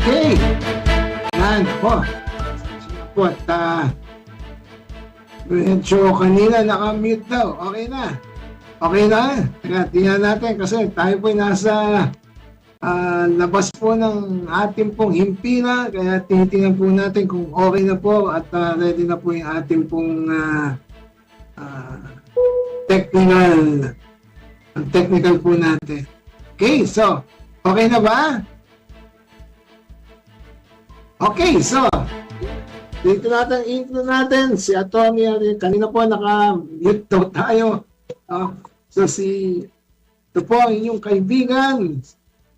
Okay. Yan po. Po at medyo kanina naka-mute daw. Okay na. Okay na. Tingnan natin kasi tayo po nasa labas po ng ating pong himpila. Kaya tinitingnan po natin kung okay na po at ready na po yung ating pong technical po natin. Okay, so okay na ba? Okay, so dito natin, intro natin si Atty. Kanina po naka-mute daw tayo. So ito po ang inyong kaibigan.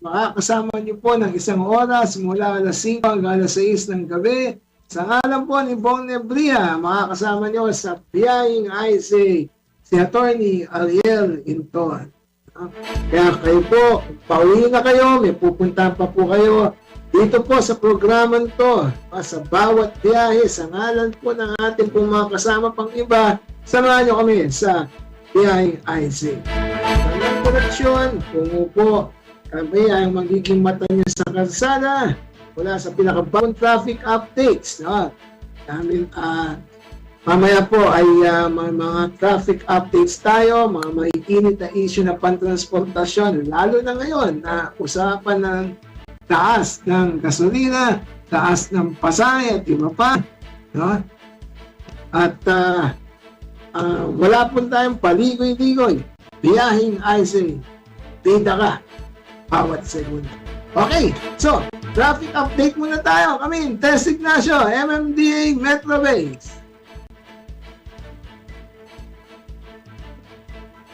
Makakasama niyo po ng 1 oras mula alas 5 hanggang alas 6 ng gabi. Sa ngalan po ni Bong Nebria, makakasama niyo sa Biyahing IC si Atty. Ariel Inton. Kaya kayo po, pauwi na kayo, may pupuntahan pa po kayo dito po sa programang to, sa bawat biyahe, sa ngalan po ng ating pong mga kasama pang iba, samahan nyo kami sa Biyahing IC. Sa koneksyon, kung po kami ay magiging mata nyo sa kalsada, mula sa pinakabagong traffic updates. Mamaya po ay mga traffic updates tayo, mga maiinit na issue na pantransportasyon, lalo na ngayon na usapan ng taas ng gasolina, taas ng pasahe at iba pa. No? At wala po tayong paligoy-ligoy. Biyahing IC, bida ka bawat segundo. Okay, so traffic update muna tayo. Kami, Tess Ignacio, MMDA Metro Base.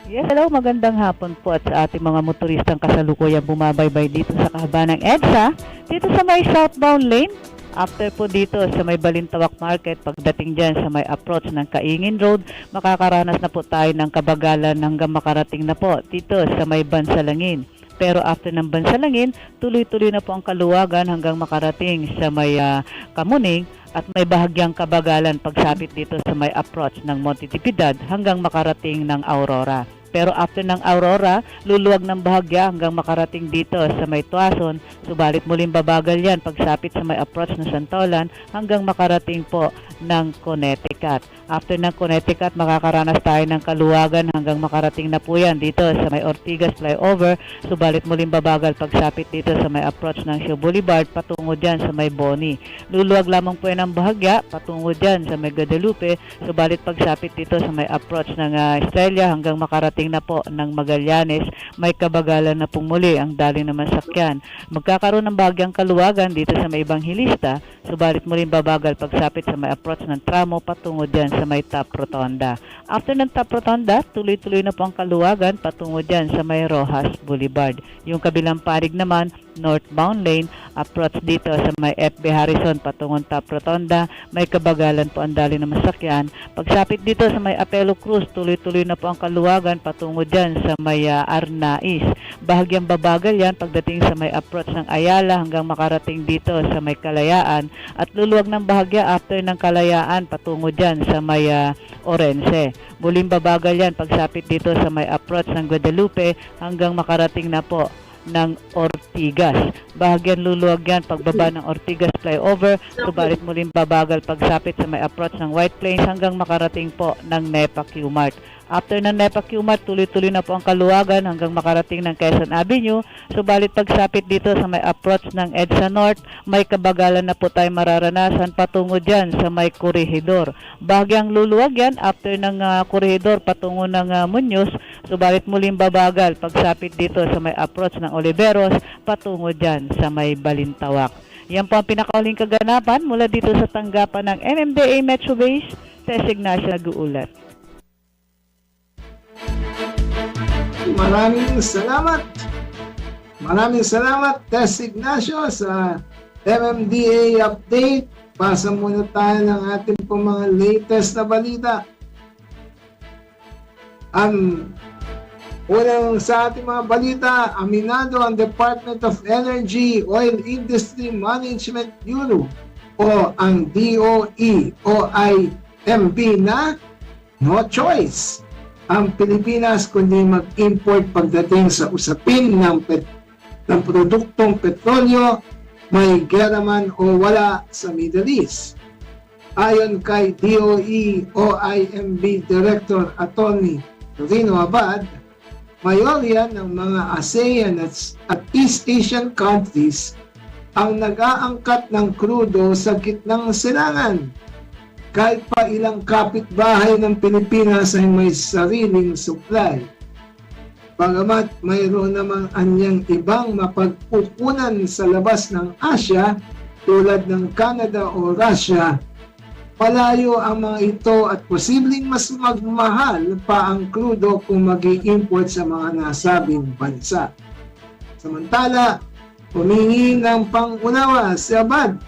Yes, hello, magandang hapon po at sa ating mga motoristang kasalukuyang bumabaybay dito sa kahaba ng EDSA, dito sa may southbound lane, after po dito sa may Balintawak Market, pagdating dyan sa may approach ng Kaingin Road, makakaranas na po tayo ng kabagalan hanggang makarating na po dito sa may Bansalangin. Pero after ng Bansalangin, tuloy-tuloy na po ang kaluwagan hanggang makarating sa may Kamuning at may bahagyang kabagalan pagsapit dito sa may approach ng Monte Tipidad hanggang makarating ng Aurora. Pero after ng Aurora, luluwag ng bahagya hanggang makarating dito sa may Tuason, subalit muling babagal yan pagsapit sa may approach ng Santolan hanggang makarating po ng Connecticut. After ng Connecticut, makakaranas tayo ng kaluwagan hanggang makarating na po yan dito sa may Ortigas Flyover, subalit muling babagal pagsapit dito sa may approach ng Shaw Boulevard patungo dyan sa may Boni. Luluwag lamang po yan ng bahagya patungo dyan sa may Guadalupe, subalit pagsapit dito sa may approach ng Estrella hanggang makarating na po ng Magallanes, may kabagalan na pong muli ang dali naman sakyan. Magkakaroon ng bahagyang kaluwagan dito sa may Evangelista, subalit muling babagal pagsapit sa may approach ng Tramo patungo dyan sa may Top Rotonda. After ng Top Rotonda, tuloy-tuloy na po ang kaluwagan patungo dyan sa may Rojas Boulevard. Yung kabilang parig naman, northbound lane, approach dito sa may FB Harrison patungong Top Rotonda, may kabagalan po ang dali na masakyan. Pagsapit dito sa may Apelo Cruz, tuloy-tuloy na po ang kaluwagan patungo dyan sa may Arnais. Bahagyang babagal yan pagdating sa may approach ng Ayala hanggang makarating dito sa may Kalayaan at luluwag ng bahagya after ng Kalayaan patungo dyan sa may Orense. Muling babagal yan pagsapit dito sa may approach ng Guadalupe hanggang makarating na po ng Ortigas. Bahagyan luluwag yan pagbaba ng Ortigas Flyover, subalit muling babagal pagsapit sa may approach ng White Plains hanggang makarating po ng NEPA Q-Mart. After ng NEPA Q-Mart, tuloy-tuloy na po ang kaluwagan hanggang makarating ng Quezon Avenue, subalit pagsapit dito sa may approach ng EDSA North, may kabagalan na po tayo mararanasan patungo dyan sa may Corregidor. Bahagyang luluwag yan after ng Corregidor patungo ng Muñoz, subalit muling babagal pagsapit dito sa may approach ng Oliveros patungo dyan sa may Balintawak. Yan po ang pinakauling kaganapan mula dito sa tanggapan ng MMDA Metro Base, Tess Ignacio nag-uulat. Maraming salamat. Maraming salamat, Tess Ignacio, sa MMDA update. Pasa muna tayo ng ating pong mga latest na balita. Ang unang sa ating mga balita, aminado ang Department of Energy Oil Industry Management Bureau o ang DOE o IMB na no choice ang Pilipinas kundi mag-import pagdating sa usapin ng produktong petrolyo may gera man o wala sa Middle East. Ayon kay DOE OIMB Director Atty. Rino Abad, mayorya ng mga ASEAN at East Asian countries ang nag-aangkat ng krudo sa gitnang silangan. Kahit pa ilang kapitbahay ng Pilipinas ay may sariling supply. Bagamat mayroon namang anyang ibang mapagkukunan sa labas ng Asia tulad ng Canada o Russia, palayo ang mga ito at posibleng mas magmahal pa ang krudo kung mag-i-import sa mga nasabing bansa. Samantala, humingi ng pangunawa si Abad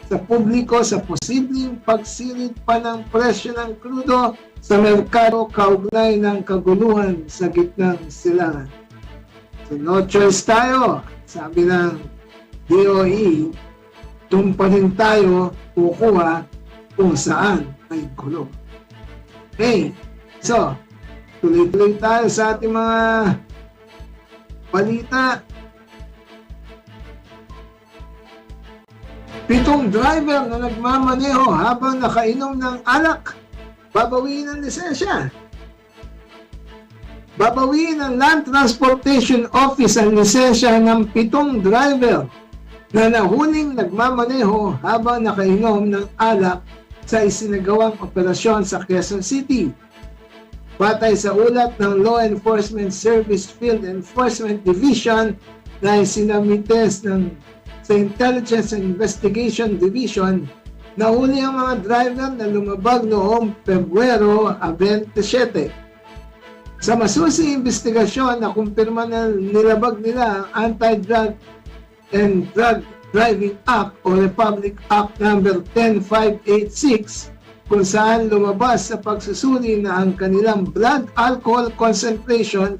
sa publiko sa posibleng pagsilid pa ng presyo ng krudo sa merkado kaugnay ng kaguluhan sa gitnang silangan. So no choice tayo, sabi ng DOE, doon pa rin tayo kukuha kung saan may gulo. Okay, so tuloy-tuloy tayo sa ating mga balita. 7 driver na nagmamaneho habang nakainom ng alak, babawiin ang lisensya. Babawiin ng Land Transportation Office ang lisensya ng 7 driver na nahuling nagmamaneho habang nakainom ng alak sa isinagawang operasyon sa Quezon City. Batay sa ulat ng Law Enforcement Service Field Enforcement Division na isinamites sa Intelligence and Investigation Division, nahuli ang mga driver na lumabag noong Pebrero 27. Sa masusing investigasyon na kumpirma na nilabag nila ang Anti-Drug and Drug Driving Act o Republic Act No. 10586, kung saan lumabas sa pagsusuri na ang kanilang blood alcohol concentration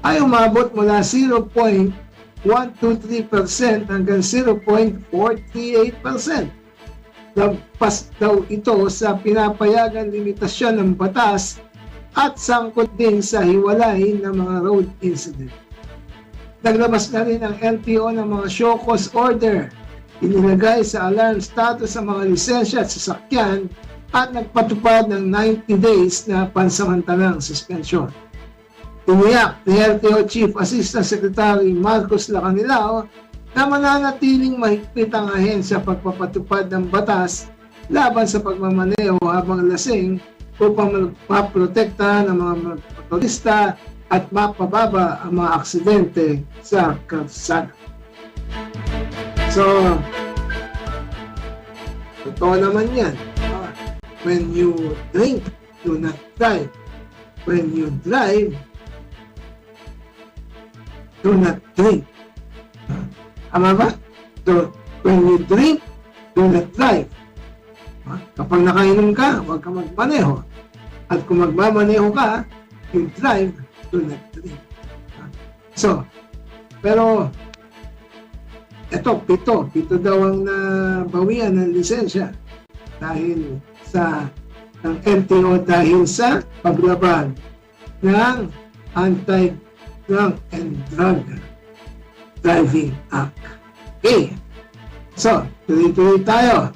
ay umabot mula 0.123% hanggang 0.438%. Lampas daw ito sa pinapayagan limitasyon ng batas at sangkot din sa hiwalay ng mga road incident. Naglabas na rin ang LTO ng mga show cause order, inilagay sa alarm status sa mga lisensya at sasakyan at nagpatupad ng 90 days na pansamantalang suspensyon. Tiniyak ni LTO Chief Assistant Secretary Marcos Lacanilao na mananatiling mahigpit ang ahensya pagpapatupad ng batas laban sa pagmamaneho habang lasing upang maprotekta ng mga motorista at mapababa ang mga aksidente sa kalsada. So, totoo naman yan. When you drink, do not drive. When you drive, do not drink. Tama ba? So, when you drink, do not drive. Kapag nakainom ka, huwag ka magmaneho. At kung magmamaneho ka, you drive, do not drink. So, pero, eto, pito daw ang nabawian ng lisensya dahil sa ng LTO dahil sa paglabag ng Anti-Drug and Drug Driving Act. Okay. So, tuloy-tuloy tayo.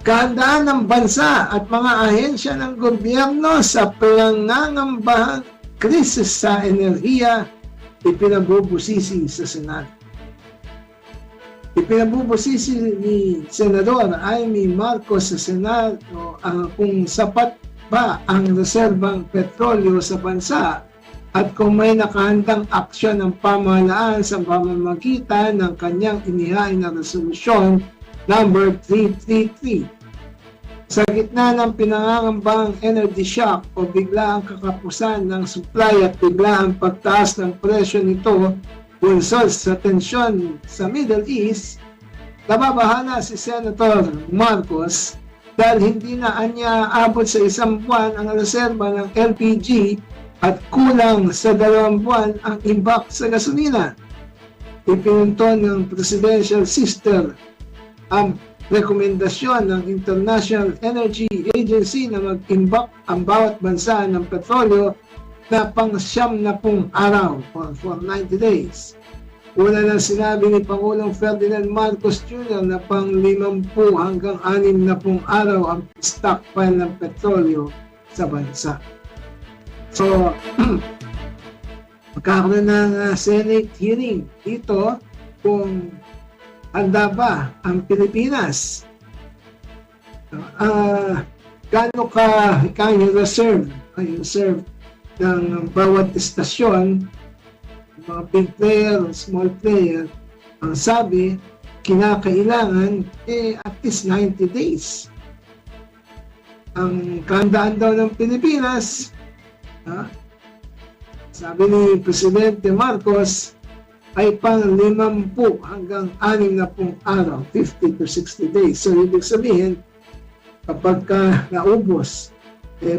Kahandaan ng bansa at mga ahensya ng gobyerno sa pinangangambahang krisis sa enerhiya ipinagbubusisi sa Senado. Ipinagbubusisi ni Senador Amy Marcos sa Senado kung sapat ba ang reserbang petrolyo sa bansa at kung may nakahandang aksyon ng pamahalaan sa pamamagitan ng kanyang inihain na resolusyon number 333. Sa gitna ng pinangangambang energy shock o biglaang kakapusan ng supply at biglaang pagtaas ng presyo nito bunsod sa tensyon sa Middle East, nababahala si Senator Marcos dahil hindi na anya abot sa 1 buwan ang reserba ng LPG at kulang sa 2 buwan ang imbak sa gasolina. Ipinunton ng Presidential Sister ang rekomendasyon ng International Energy Agency na mag-imbak ang bawat bansa ng petrolyo na pang 90 araw or for 90 days. una lang sinabi ni Pangulong Ferdinand Marcos Jr. na pang 50 hanggang 60 araw ang stockpile ng petrolyo sa bansa. So, magkakaroon ng Senate hearing dito kung handa ba ang Pilipinas. Gaano ka yung reserve ng bawat istasyon, mga big player, small player, ang sabi, kinakailangan at least 90 days. Ang kahandaan daw ng Pilipinas, sabi ni Presidente Marcos, ay pang 50 hanggang 60 araw, 50 to 60 days. So, ibig sabihin, kapag naubos,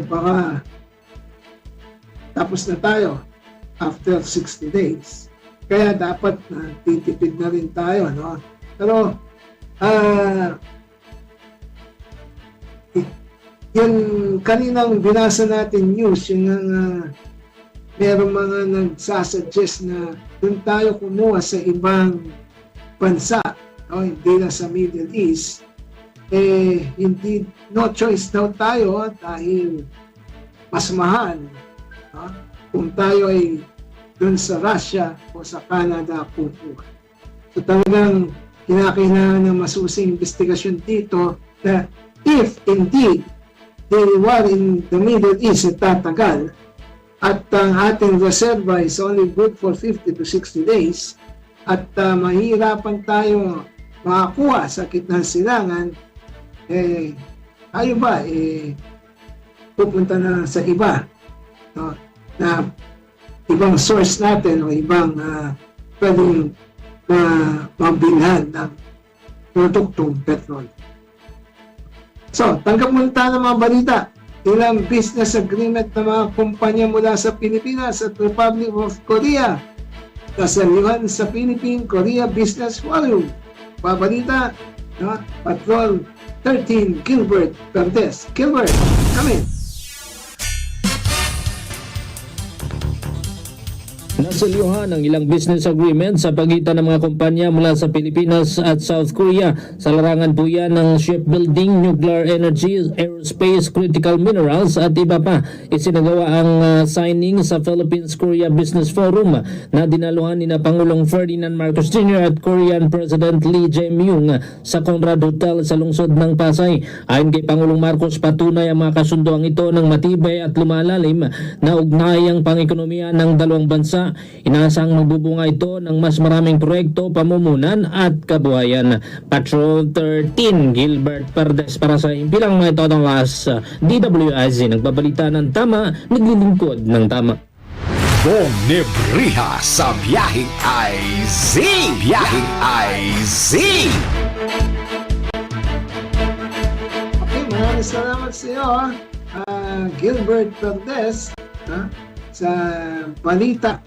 baka tapos na tayo after 60 days. Kaya dapat titipid na rin tayo, no? Pero yung kaninang binasa natin news, yung merong mga nagsasuggest na doon tayo kumuha sa ibang bansa, no? Hindi na sa Middle East, hindi, no choice daw tayo dahil mas mahal, no? Kung tayo ay doon sa Russia o sa Canada pupuha. So talagang kinakailangan ng masusing investigasyon dito na if indeed the war in the Middle East ay tatagal at ang ating reserva is only good for 50 to 60 days at mahirapan tayo makakuha sa kitnang silangan, tayo ba pupunta na sa iba, no? Na ibang source natin o ibang pwedeng mabilhan ng produktong petrol. So, tanggap muna tayo ng mga balita. Ilang business agreement ng mga kumpanya mula sa Pilipinas at Republic of Korea kasalihan sa Philippine-Korea Business Forum. Pabalita, no? Patrol 13, Gilbert Perdes. Gilbert, come in. Nasalihan ang ilang business agreement sa pagitan ng mga kumpanya mula sa Pilipinas at South Korea. Sa larangan po yan ng shipbuilding, nuclear energy, aerospace, critical minerals at iba pa. Isinagawa ang signing sa Philippines-Korea Business Forum na dinaluhan ni na Pangulong Ferdinand Marcos Jr. at Korean President Lee Jae-myung sa Conrad Hotel sa lungsod ng Pasay. Ayon kay Pangulong Marcos, patunay ang mga kasunduang ito ng matibay at lumalalim na ugnayang pang-ekonomiya ng dalawang bansa. Inaasang magbubunga ito ng mas maraming proyekto, pamumunan at kabuhayan. Patrol 13, Gilbert Perdes para sa impilang mga ito ng las DWIZ. Nagbabalita ng tama, naglilingkod ng tama. Bonebriha sa Biyaheng IZ. Biyaheng IZ. Okay, maraming salamat sa iyo, Gilbert Perdes, sa balita.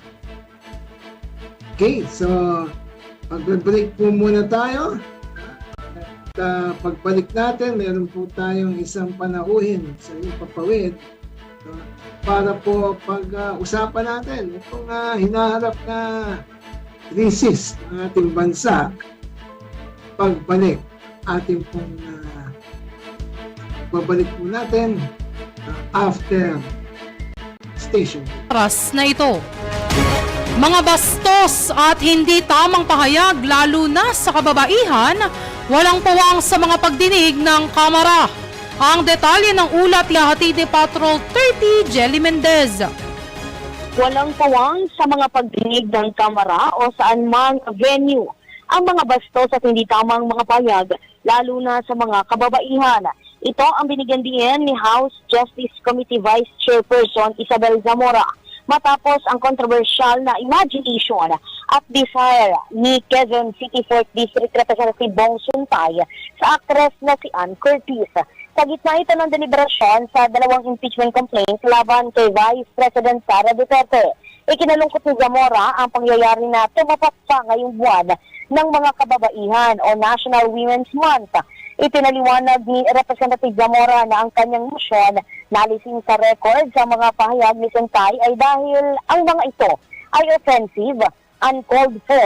Okay, so mag-break po muna tayo. At pagbalik natin, meron po tayong isang panauhin sa ipapawid para po pag-usapan natin itong hinaharap na krisis ng ating bansa. Pagbalik ating pong babalik po natin after station. Oras na ito. Mga bastos at hindi tamang pahayag lalo na sa kababaihan, walang pawang sa mga pagdinig ng Kamara. Ang detalye ng ulat lahati ni Patrol 30 Jelly Mendez. Walang pawang sa mga pagdinig ng Kamara o saan mang venue ang mga bastos at hindi tamang mga pahayag lalo na sa mga kababaihan. Ito ang binigyan din ni House Justice Committee Vice Chairperson Isabel Zamora matapos ang controversial na imagination at desire ni Quezon City 4th District Representative Bong Suntay sa actress na si Ann Curtis. Sa gitna ito ng deliberasyon sa dalawang impeachment complaints laban kay Vice President Sara Duterte. Ikinalungkot ni Zamora ang pangyayari na tumapat pa ngayong buwan ng mga kababaihan o National Women's Month. Ipinaliwanag ni Representative Zamora na ang kanyang motion na alisin sa record sa mga pahayag ni Sentay ay dahil ang mga ito ay offensive, uncalled for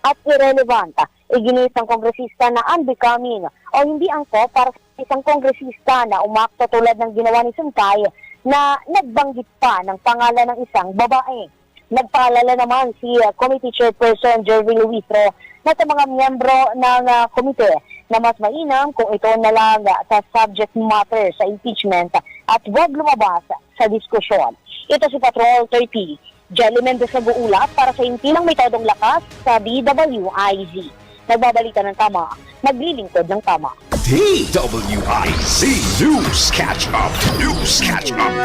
at irrelevant. Iginit ng kongresista na unbecoming o hindi angkop para sa isang kongresista na umakto tulad ng ginawa ni Suntay na nagbanggit pa ng pangalan ng isang babae. Nagpaalala naman si Committee Chairperson Jervy Luistro na sa mga miyembro ng komite na mas mainam kung ito na lang sa subject matter sa impeachment at huwag lumabas sa diskusyon. Ito si Patrol 30. Jelly Mendez nag-uulat para sa Impilang May Todong Lakas sa DWIZ. Nagbabalita ng tama, naglilingkod ng tama. DWIZ News Catch Up. News Catch Up.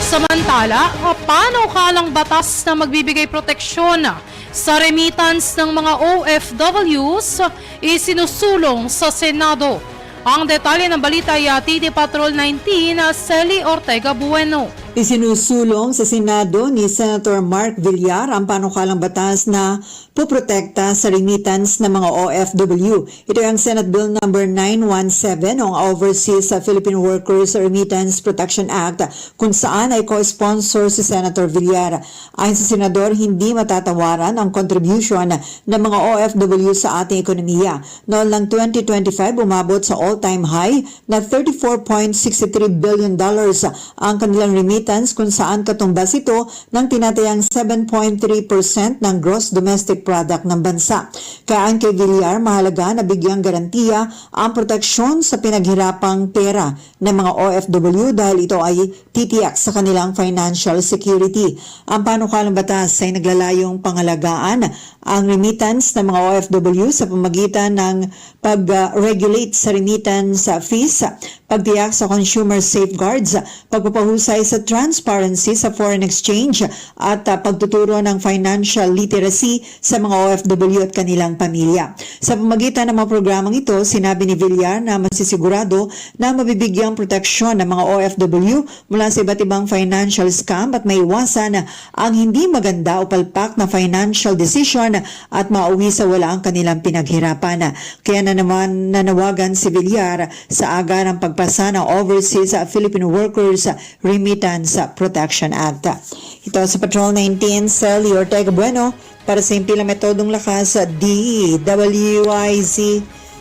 Samantala, panukalang batas na magbibigay proteksyon sa remittance ng mga OFWs isinusulong sa Senado. Ang detalye ng balita ay TD Patrol 19 Celi Ortega Bueno. Isinusulong sa Senado ni Senator Mark Villar ang panukalang batas na puprotekta sa remittance ng mga OFW. Ito ang Senate Bill number 917 o Overseas Philippine Workers Remittance Protection Act kung saan ay co-sponsor si Senator Villar. Ayon sa Senador, hindi matatawaran ang contribution ng mga OFW sa ating ekonomiya. Noon lang 2025, umabot sa all-time high na $34.63 billion ang kanilang remittance kung saan katumbas ito ng tinatayang 7.3% ng gross domestic product ng bansa. Kaya ang kay Villar, mahalaga na bigyang garantiya ang proteksyon sa pinaghirapang pera ng mga OFW dahil ito ay titiyak sa kanilang financial security. Ang panukalang batas ay naglalayong pangalagaan ang remittance ng mga OFW sa pamagitan ng pag-regulate sa remittance fees, pagtiyak sa consumer safeguards, pagpapahusay sa transparency sa foreign exchange at pagtuturo ng financial literacy sa mga OFW at kanilang pamilya. Sa pamagitan ng mga programang ito, sinabi ni Villar na masisigurado na mabibigyang proteksyon ng mga OFW mula sa iba't ibang financial scam at maiwasan ang hindi maganda o palpak na financial decision at mauwi sa wala ang kanilang pinaghirapan. Kaya na naman nanawagan si Villar sa agarang pagpasa ng Overseas Philippine Workers Remittance Protection Act. Ito sa Patrol 19, Celi Ortega Bueno para sa Impilang May Todong Lakas sa DWIZ.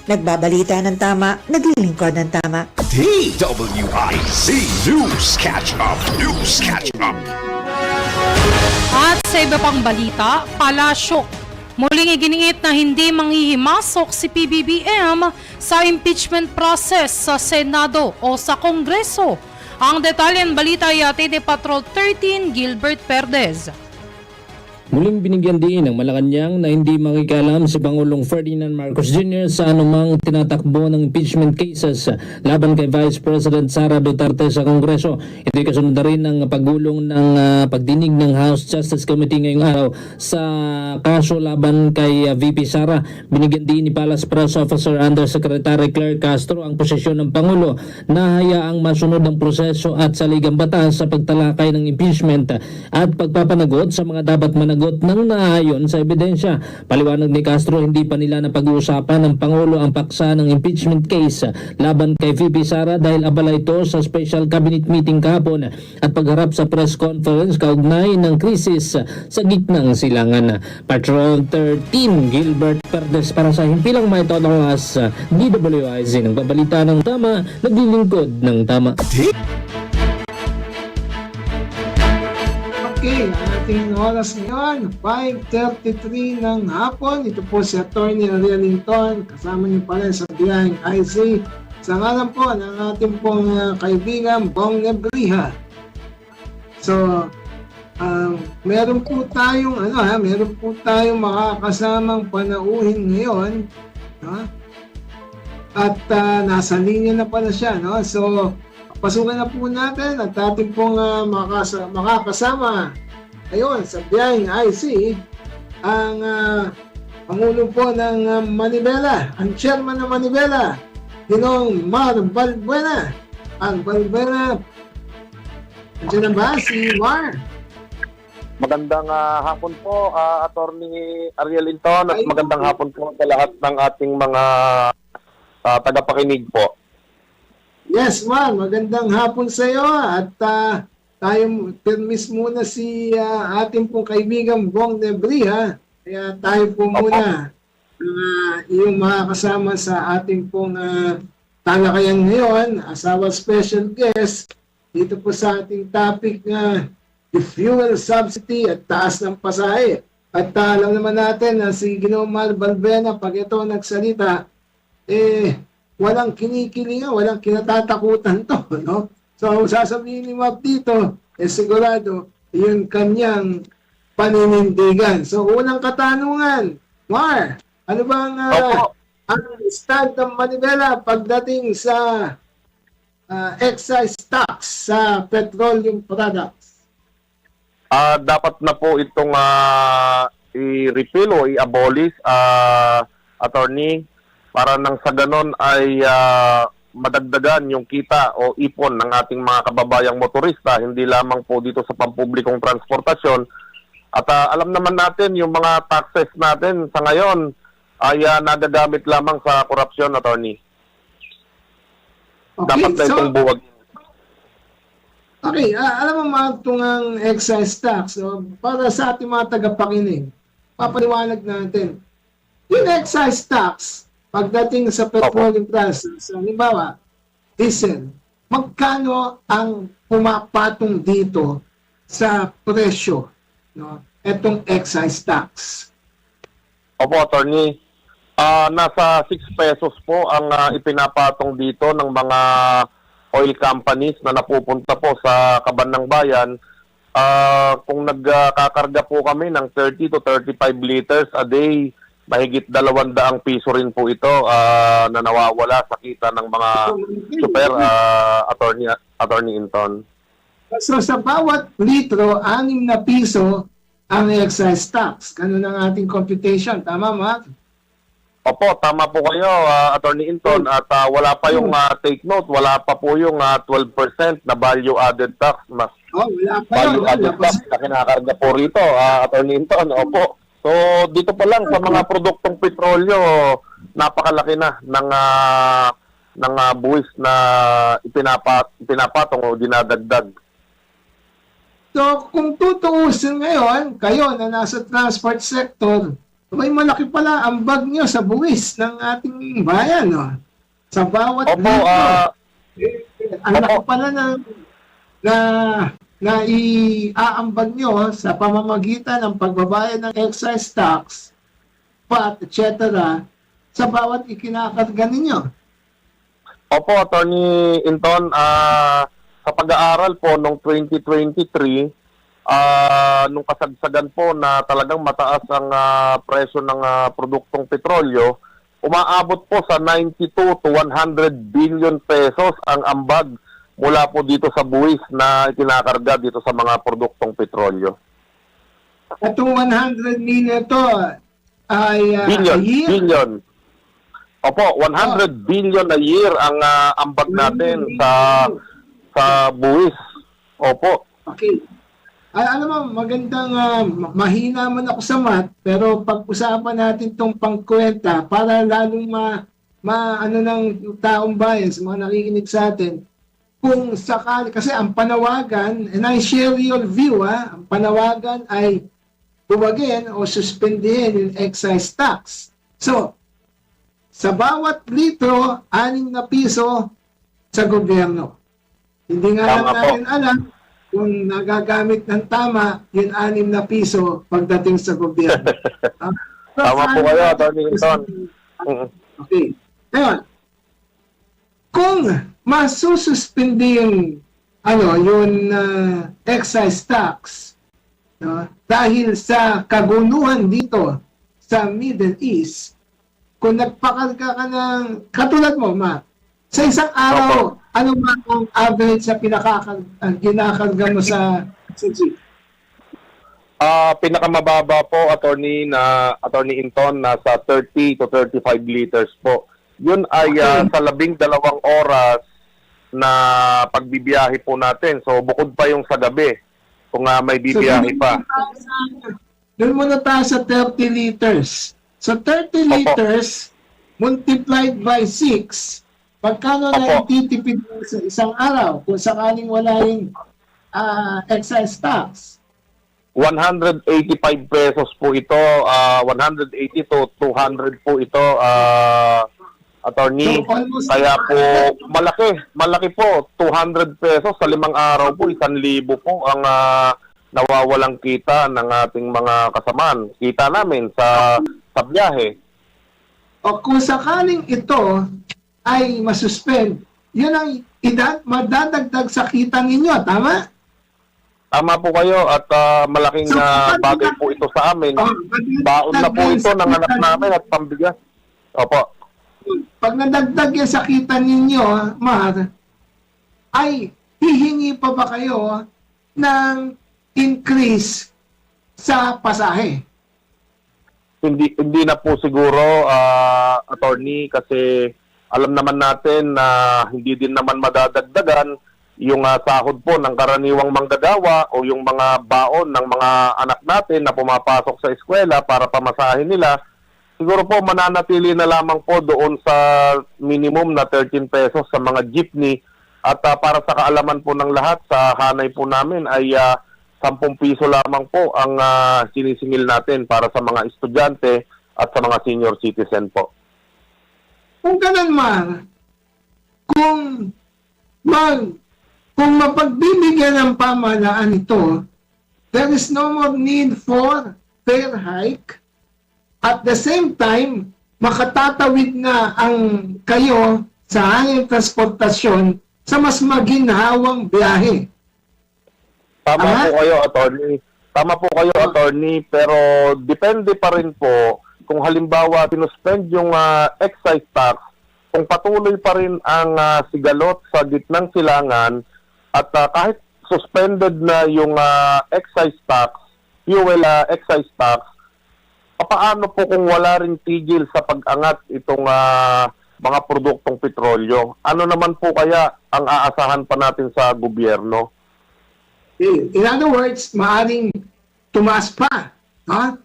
Nagbabalita ng tama, naglilingkod ng tama. DWIZ News Catch Up. News Catch Up. At sa iba pang balita, palasyo. Muling iginiit na hindi manghihimasok si PBBM sa impeachment process sa Senado o sa Kongreso. Ang detalye ng balita ay TD Patrol 13 Gilbert Perdez. Muling binigyan din ng Malacanang na hindi makikalam si Pangulong Ferdinand Marcos Jr. sa anumang tinatakbo ng impeachment cases laban kay Vice President Sara Duterte sa Kongreso. Ito ay kasunod na rin ng pagulong ng pagdinig ng House Justice Committee ngayong araw sa kaso laban kay VP Sara. Binigyan din ni Palace Press Officer Undersecretary Claire Castro ang posisyon ng Pangulo na hayaang masunod ang proseso at saligang batas sa pagtalakay ng impeachment at pagpapanagot sa mga dapat managot ng naayon sa ebidensya. Paliwanag ni Castro, hindi pa nila napag-uusapan ng Pangulo ang paksa ng impeachment case laban kay VP Sara dahil abala ito sa special cabinet meeting kahapon at pagharap sa press conference kaugnay ng krisis sa gitnang silangan. Patrol 13 Gilbert Perdes para sa Himpilang May Todong Lakas, DWIZ. Nagbabalita ng tama, naglilingkod ng tama. Okay, ang ating oras ngayon, 5:33 ng hapon. Ito po si Attorney Ariel Linton. Kasama niyo pa rin sa biyaheng IC. Sa ngalan po ng ating pong kaibigan, Bong Nebriha. So, meron po tayong makakasamang panauhin ngayon. No? At nasa linya na pala siya. No? So, pasukan na po natin at ating pong makakasama ngayon sa biyaheng IC ang Pangulo po ng Manibela, ang Chairman ng Manibela, Ginong Mar Balbuena. Ang Balbuena, nandiyan na ba si Mar? Magandang hapon po, Attorney Ariel Linton, at magandang hapon po sa lahat ng ating mga tagapakinig po. Yes, Mar. Magandang hapon sa iyo at tayo permis muna si ating pong kaibigan Bong Nebriha Kaya tayo po muna, yung mga kasama sa ating pong talakayan ngayon, as our special guest, dito po sa ating topic na the fuel subsidy at taas ng pasahe. At alam naman natin na si Ginoong Mal Balbena, pag ito nagsalita, walang kinikilingan, walang kinatatakutan to, no? So, sasabihin ni Mab dito, sigurado, yung kanyang paninindigan. So, unang katanungan, Mar, ano bang ang stand ng Manibela pagdating sa excise tax sa petroleum products? Dapat na po itong i-repeal o i-abolish, attorney, para nang sa ganon ay madagdagan yung kita o ipon ng ating mga kababayang motorista, hindi lamang po dito sa pampublikong transportasyon. At alam naman natin yung mga taxes natin sa ngayon ay nagagamit lamang sa korupsyon, attorney. Okay, Dapat na itong buwag. Okay, alam mo mga tungang excise tax, so, para sa ating mga tagapakinig, papaliwanag natin. Yung excise tax, pagdating sa petroleum prices, halimbawa, diesel, magkano ang pumapatong dito sa presyo, no? Etong excise tax? Opo, attorney. Nasa 6 pesos po ang ipinapatong dito ng mga oil companies na napupunta po sa kaban ng bayan. Kung nagkakarga po kami ng 30 to 35 liters a day, mahigit 200 piso rin po ito na nawawala sa kita ng mga super, Attorney Inton. So sa bawat litro, 6 na piso ang excise tax. Ganun ang ating computation. Tama, Mark? Opo, tama po kayo, Attorney Inton. At wala pa yung take note, wala pa po yung 12% na value-added tax. Wala pa yun. Value-added tax na kinakarga po rito, Attorney Inton. Opo. So, dito pa lang sa mga produktong petrolyo, napakalaki na ng buwis na ipinapatong o dinadagdag. So, kung tutuusin ngayon, kayo na nasa transport sector, may malaki pala ang bag nyo sa buwis ng ating bayan, no? Sa bawat litro. Ang laki pala na iaambag nyo sa pamamagitan ng pagbabayad ng excise tax, VAT, etc. sa bawat ikinakarga ninyo. Opo, Attorney Inton, sa pag-aaral po noong 2023, nung kasagsagan po na talagang mataas ang presyo ng produktong petrolyo, umaabot po sa 92 to 100 billion pesos ang ambag mula po dito sa buwis na ikinakarga dito sa mga produktong petrolyo. At yung 100 million to ay billion. Opo, 100 billion a year ang ambag natin sa buwis. Opo. Okay. Alam mo, magandang mahina man ako sa math, pero pag-usapan natin itong pangkwenta para lalong ano ng taong bayan, sa mga nakikinig sa atin, kung sakali, kasi ang panawagan, and I share your view, ang panawagan ay buwagin o suspendihin yung excise tax. So, sa bawat litro, 6 na piso sa gobyerno. Hindi nga lang natin alam kung nagagamit ng tama yung 6 na piso pagdating sa gobyerno. Tama po kayo, Attorney Inton. Okay. Ngayon, kung masususpindi yung excise tax, no, dahil sa kagunuhan dito sa Middle East, kung nagpakarga ka ng, katulad mo, sa isang araw, ano ba ang average sa ginakarga mo sa jeep? Pinakamababa po, Attorney Inton, nasa 30 to 35 liters po. Yun ay sa 12 oras na pagbibiyahe po natin. So, bukod pa yung sa gabi, kung may bibiyahe pa. Doon muna tayo sa 30 liters. So, 30 liters multiplied by 6, pagkano na ititipid mo sa isang araw kung sakaling wala yung excise tax? 185 pesos po ito, 180 to 200 po ito, attorney. So, almost- Kaya po, malaki po, 200 pesos sa 5 araw po, 1,000 po ang nawawalang kita ng ating mga kasamaan. Kita namin sa biyahe. O kung sakaling ito ay masuspend, yun ang madadagdag sa kita ninyo, tama? Tama po kayo at malaking bagay po ito sa amin. Baon na po ito ng anak namin at pambigas. Opo. Pag nadagdag yan sa kita ninyo, Mar, ay hihingi pa ba kayo ng increase sa pasahe? Hindi na po siguro, attorney, kasi alam naman natin na hindi din naman madadagdagan yung sahod po ng karaniwang manggagawa o yung mga baon ng mga anak natin na pumapasok sa eskwela para pamasahin nila. Siguro po mananatili na lamang po doon sa minimum na 13 pesos sa mga jeepney at para sa kaalaman po ng lahat sa hanay po namin ay 10 piso lamang po ang sinisingil natin para sa mga estudyante at sa mga senior citizen po. Kung ganun man, kung mapagbibigyan ng pamahalaan ito, there is no more need for fare hike. At the same time, makatatawid na ang kayo sa hanging transportasyon sa mas maginhawang biyahe. Tama po kayo, attorney. Tama po kayo, attorney, pero depende pa rin po kung halimbawa sinuspend yung excise tax, kung patuloy pa rin ang sigalot sa gitnang silangan at kahit suspended na yung excise tax, fuel excise tax, paano po kung wala rin tigil sa pag-angat itong mga produktong petrolyo? Ano naman po kaya ang aasahan pa natin sa gobyerno? In other words, maaring tumaas pa. Ha?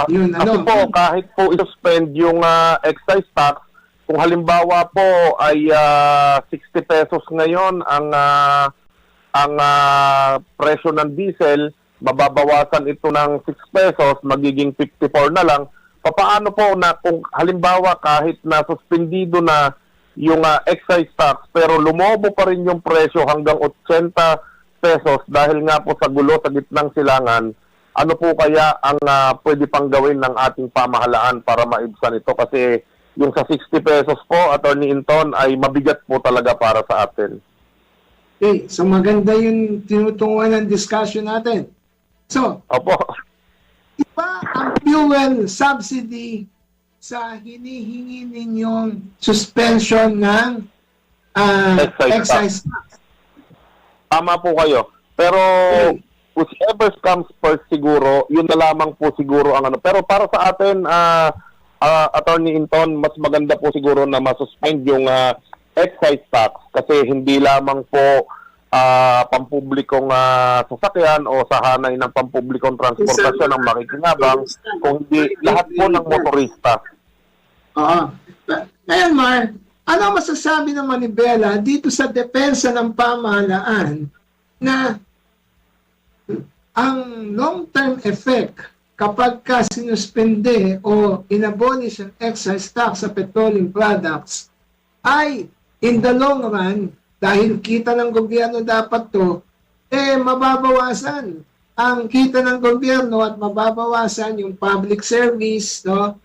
Yun, Kasi po, kahit po i-suspend yung excise tax, kung halimbawa po ay 60 pesos ngayon ang presyo ng diesel, mababawasan ito ng 6 pesos, magiging 54 na lang. Paano po na kung halimbawa kahit na suspendido na yung excise tax pero lumobo pa rin yung presyo hanggang 80 pesos dahil nga po sa gulo sa gitnang silangan, ano po kaya ang pwede pang gawin ng ating pamahalaan para maibsan ito? Kasi yung sa 60 pesos po, Attorney Inton, ay mabigat po talaga para sa atin. Okay, so maganda yung tinutunguhan ng discussion natin. So, Opo. iba ang fuel subsidy sa hinihingi ninyong suspension ng excise tax. Tama po kayo. Pero whichever comes first siguro, yun na lamang po siguro ang ano. Pero para sa atin, Attorney Inton, mas maganda po siguro na masuspend yung excise tax kasi hindi lamang po pampublikong sasakyan o sa hanay ng pampublikong transportasyon ang makikinabang, kung hindi lahat po ng motorista. Oo. Ngayon, Mar, ano masasabi ng Manibela dito sa depensa ng pamahalaan na ang long-term effect kapag ka sinuspende o inabolish ang excise tax sa petroleum products ay in the long run, dahil kita ng gobyerno dapat to, mababawasan ang kita ng gobyerno at mababawasan yung public service, no?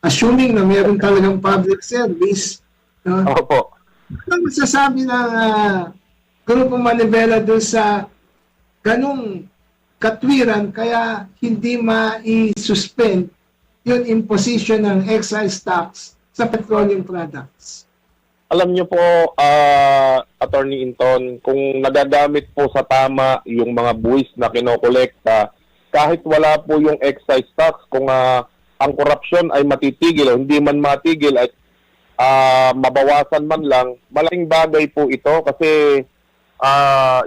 Assuming na meron talagang public service, no? Opo. Ano masasabi ng Grupo Manibela doon sa ganung katwiran kaya hindi ma-suspend yung imposition ng excise tax sa petroleum products? Alam niyo po, Attorney Inton, kung nagagamit po sa tama yung mga buwis na kinokolekta, kahit wala po yung excise tax, kung ang korupsyon ay matitigil o hindi man matigil ay mabawasan man lang, malaking bagay po ito kasi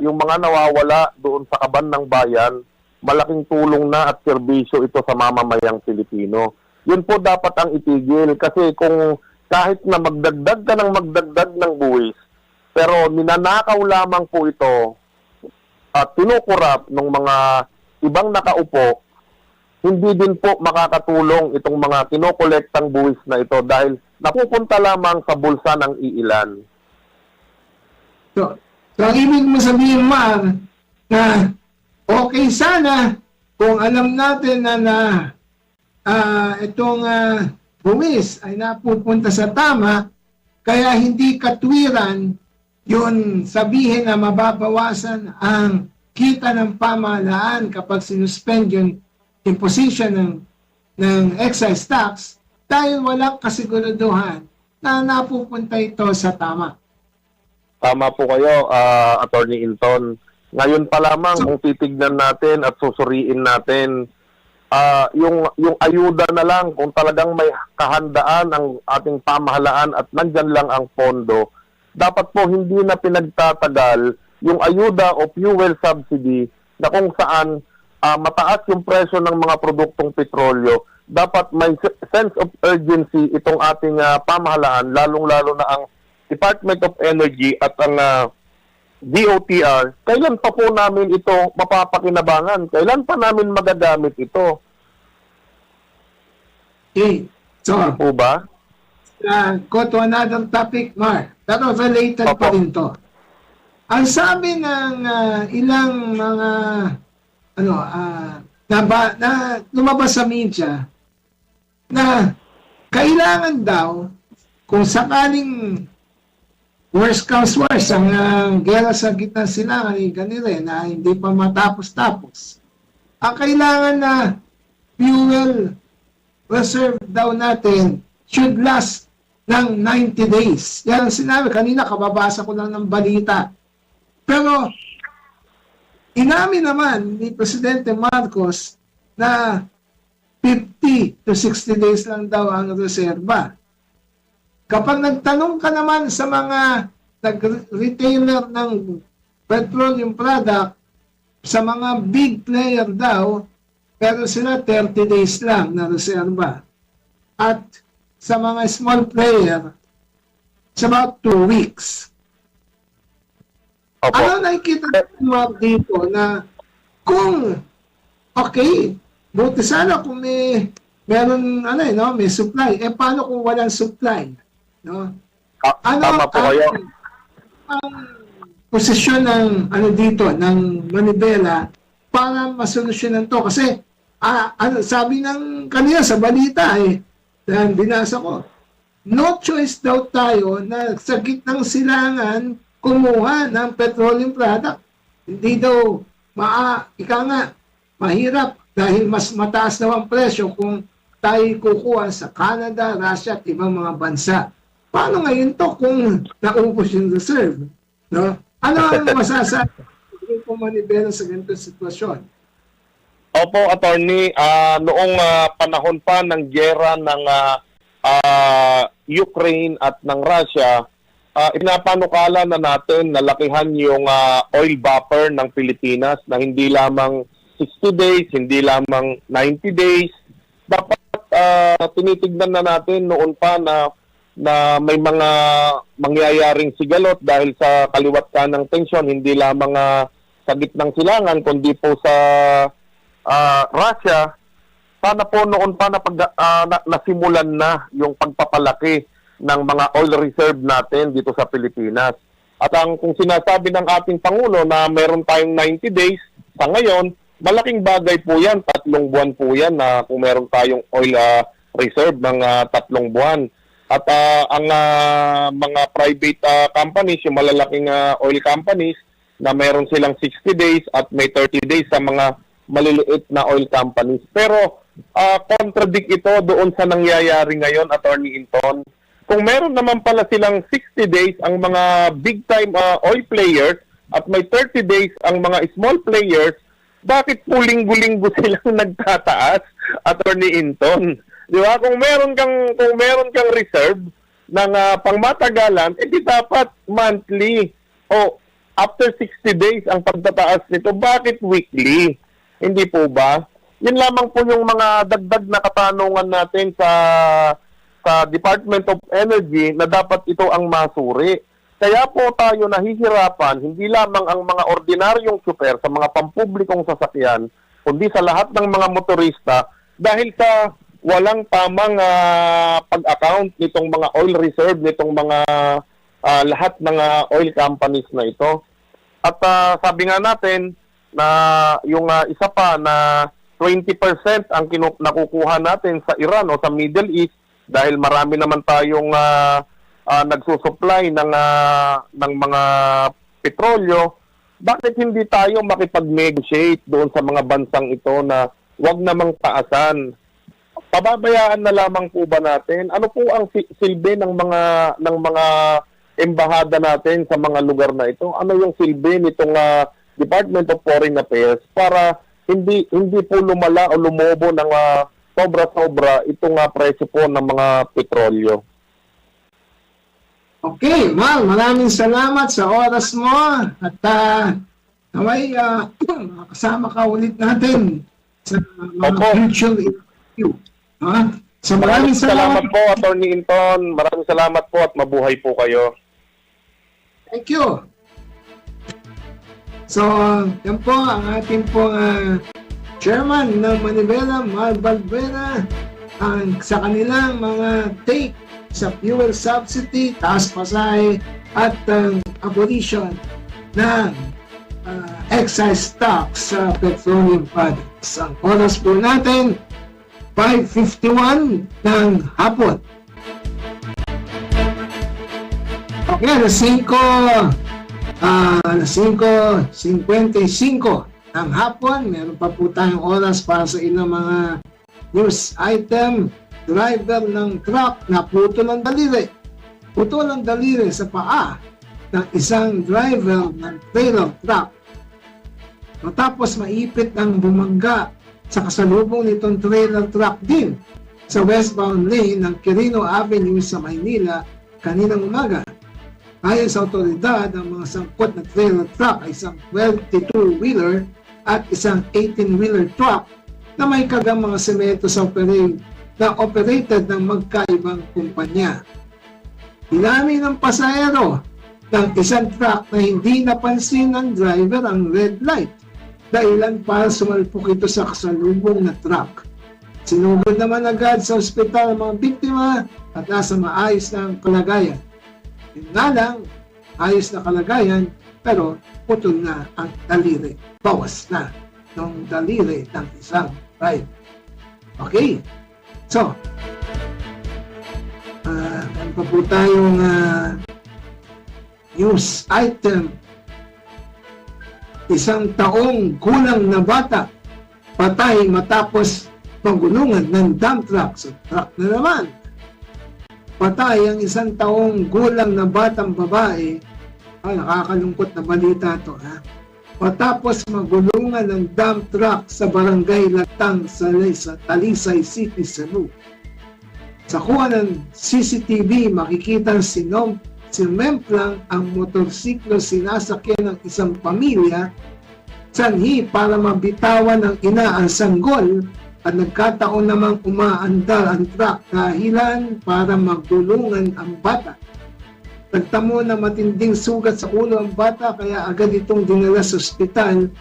yung mga nawawala doon sa kaban ng bayan, malaking tulong na at serbisyo ito sa mamamayang Pilipino. Yun po dapat ang itigil kasi kung kahit na magdagdag ka ng magdagdag ng buwis, pero ninanakaw lamang po ito at tinukurap ng mga ibang nakaupo, hindi din po makakatulong itong mga kinokolektang buwis na ito dahil napupunta lamang sa bulsa ng iilan. So ang ibig mo sabihin, Mar, na okay sana kung alam natin na itong buwis ay napupunta sa tama, kaya hindi katwiran yun sabihin na mababawasan ang kita ng pamahalaan kapag sinuspend yung imposition ng excise tax dahil walang kasiguraduhan na napupunta ito sa tama. Tama po kayo, Attorney Inton. Ngayon pa lamang kung titignan natin at susuriin natin, yung ayuda na lang, kung talagang may kahandaan ang ating pamahalaan at nandyan lang ang pondo, dapat po hindi na pinagtatagal yung ayuda o fuel subsidy na kung saan mataas yung presyo ng mga produktong petrolyo. Dapat may sense of urgency itong ating pamahalaan, lalong-lalo na ang Department of Energy at ang DOTR. Kailan pa po namin ito mapapakinabangan? Kailan pa namin magagamit ito? Okay. So, Po ba? go to another topic, Mar. Pero related pa rin to. Ang sabi ng ilang mga na lumabas sa media na kailangan daw kung sakaling worst comes worst ang gera sa gitna silangan ni Ganire na hindi pa matapos-tapos, ang kailangan na fuel reserve daw natin should last ng 90 days. Yan ang sinabi. Kanina, kababasa ko lang ng balita. Pero, inamin naman ni Presidente Marcos na 50 to 60 days lang daw ang reserva. Kapag nagtanong ka naman sa mga retailer ng petroleum product, sa mga big player daw, pero sila 30 days lang na reserva. At sa mga small player, it's about 2 weeks. Opo. Ano nakikita mo dito na kung okay, buti sana kung meron may supply. Paano kung walang supply? No? Tama po kayo. Ang posisyon ng dito ng manibela para masolusyonan to kasi sabi ng kanina sa balita dahil binasa ko, no choice daw tayo na sa gitnang silangan kumuha ng petroleum product. Hindi daw mahirap dahil mas mataas daw ang presyo kung tayo kukuha sa Canada, Russia at ibang mga bansa. Paano ngayon to kung naubos yung reserve? No? Ano ang masasabi kung manibela sa ganitong sitwasyon? Opo, Attorney, noong panahon pa ng giyera ng Ukraine at ng Russia, ipinapanukala na natin na lakihan yung oil buffer ng Pilipinas na hindi lamang 60 days, hindi lamang 90 days. Dapat tinitignan na natin noon pa na may mga mangyayaring sigalot dahil sa kaliwat kanang tensyon, hindi lamang sa gitnang silangan, kundi po sa Russia. Sana po noon pa nasimulan na yung pagpapalaki ng mga oil reserve natin dito sa Pilipinas. At kung sinasabi ng ating Pangulo na meron tayong 90 days, sa ngayon, malaking bagay po yan, 3 buwan po yan na kung meron tayong oil reserve ng 3 buwan. At ang mga private companies, yung malalaking oil companies, na meron silang 60 days at may 30 days sa mga maliliit na oil companies. Pero contradict ito doon sa nangyayari ngayon, Attorney Inton. Kung meron naman pala silang 60 days ang mga big time oil players at may 30 days ang mga small players, bakit po linggo-linggo silang nagtataas, Attorney Inton? Di ba? Kung meron kang reserve ng pangmatagalan, edi dapat monthly o after 60 days ang pagtataas nito. Bakit weekly? Hindi po ba? Yun lamang po yung mga dagdag na katanungan natin sa Department of Energy na dapat ito ang masuri. Kaya po tayo nahihirapan, hindi lamang ang mga ordinaryong super sa mga pampublikong sasakyan, kundi sa lahat ng mga motorista dahil sa walang tamang pag-account nitong mga oil reserve, nitong mga lahat ng oil companies na ito. At sabi nga natin na yung isa pa na 20% ang nakukuha natin sa Iran o sa Middle East dahil marami naman tayong nagsusupply ng mga petrolyo, bakit hindi tayo makipag-negotiate doon sa mga bansang ito na wag namang taasan? Pababayaan na lamang po ba natin? Ano po ang silbi ng mga embahada natin sa mga lugar na ito? Ano yung silbi nitong Department of Foreign Affairs para hindi po lumala o lumobo ng sobra-sobra itong presyo po ng mga petrolyo? Okay, Mal, maraming salamat sa oras mo at naway kasama ka ulit natin sa mga future interview. So maraming salamat po, Attorney Inton. Maraming salamat po at mabuhay po kayo. Thank you. So, yan po ang ating pong chairman ng Manibela, Mal Balbuena, sa kanilang mga take sa fuel subsidy, taas pasahe, at abolition ng excise tax sa petroleum products. Ang oras po natin, 5:51 ng hapon. Okay, alas 5:55 ng hapon. Meron pa po tayong oras para sa inyong mga news item. Driver ng truck na putol ang daliri. Putol ang daliri sa paa ng isang driver ng trailer truck. Matapos maipit ang bumangga sa kasalubong nitong trailer truck din sa westbound lane ng Quirino Avenue sa Maynila kaninang umaga. Ayon sa otoridad, ang mga sangkot na trailer truck ay isang 22-wheeler at isang 18-wheeler truck na may kagang mga semento sa operated ng magkaibang kumpanya. Dinami ng pasahero ng isang truck na hindi napansin ng driver ang red light dahilan para sumalpok ito sa kasalubong na truck. Sinugod naman agad sa ospital ang mga biktima at nasa maayos na kalagayan. Yun nga lang, ayos na kalagayan pero putol na ang daliri. Bawas na ng daliri ng isang driver. Okay? So, meron pa po tayong news item. Isang taong gulang na bata patay matapos pagulungan ng dump truck. So, truck na naman. Patay ang isang taong gulang na batang babae. Nakakalungkot na balita to, ha? Matapos magulungan ng dump truck sa barangay Latang sa Talisay City, Cebu. Sa kuha ng CCTV, makikita sinemplang ang motorsiklo sinasakyan ng isang pamilya sanhi para mabitawan ng ina ang sanggol at nagkataon namang umaandar ang truck dahilan para magdulungan ang bata. Nagtamo na matinding sugat sa ulo ang bata kaya agad itong dinala sa ospital,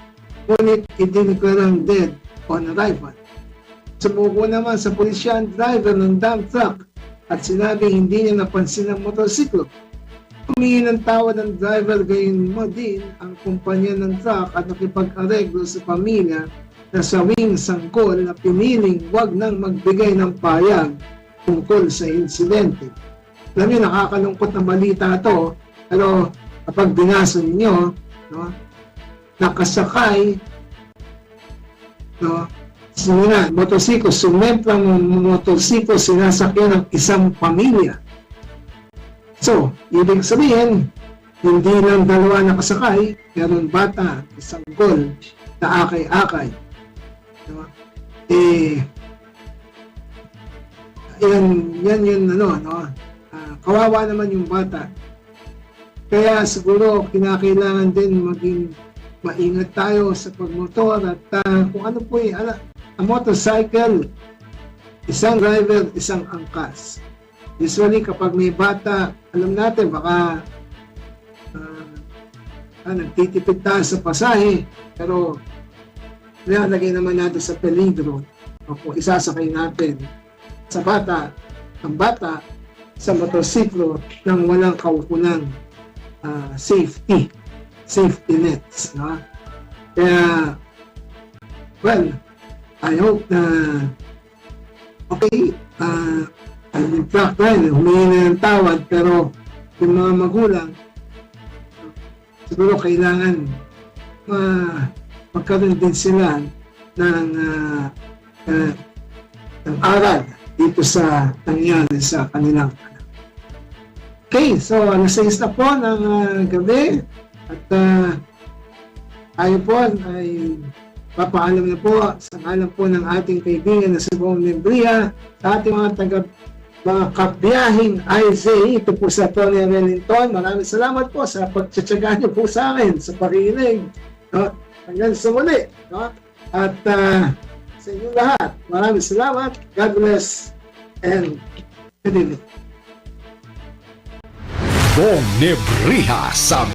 ngunit idineklarang dead on arrival. Sumuko naman sa pulisya ang driver ng dump truck at sinabing hindi niya napansin ang motorsiklo. Humingi ng tawad ang driver, gayon mo din ang kumpanya ng truck at nakipag-areglo sa pamilya na sawing sangkol na piniling wag nang magbigay ng payag tungkol sa insidente. Alam niyo, nakakalungkot na balita ito, pero kapag binasa ninyo, no, nakasakay, no, motorsiklo, sumemplang motorsiklo sinasakyan ng isang pamilya. So, ibig sabihin, hindi lang dalawa nakasakay, meron bata, isang gol na akay-akay. No? Yan yun, no? Kawawa naman yung bata. Kaya siguro kinakailangan din maging maingat tayo sa pagmotor at kung ano po ang motorcycle, isang driver, isang angkas. Usually kapag may bata, alam natin baka nagtitipid tayo sa pasahe, pero nilalagay naman natin sa peligro o kung isasakay natin sa bata, ang bata sa motorsiklo ng walang kaukulang safety nets. No? Kaya, well, I hope na okay, in fact, humingi na ng tawad, pero yung mga magulang, siguro kailangan magkaroon din sila ng aral dito sa nangyari sa kanilang anak. Okay, so alas 6 na po ng gabi at tayo po ay papaalam na po sa ngalan po ng ating kaibigan na si Bong Membria, sa ating mga kabiyahing IZ. Ito po sa Tony Wellington. Maraming salamat po sa pagtsatsaga niyo po sa akin, sa pakikinig. No? Hanggang sa muli. No? At sa inyo lahat, maraming salamat. God bless and good evening. Bong Nebriha sa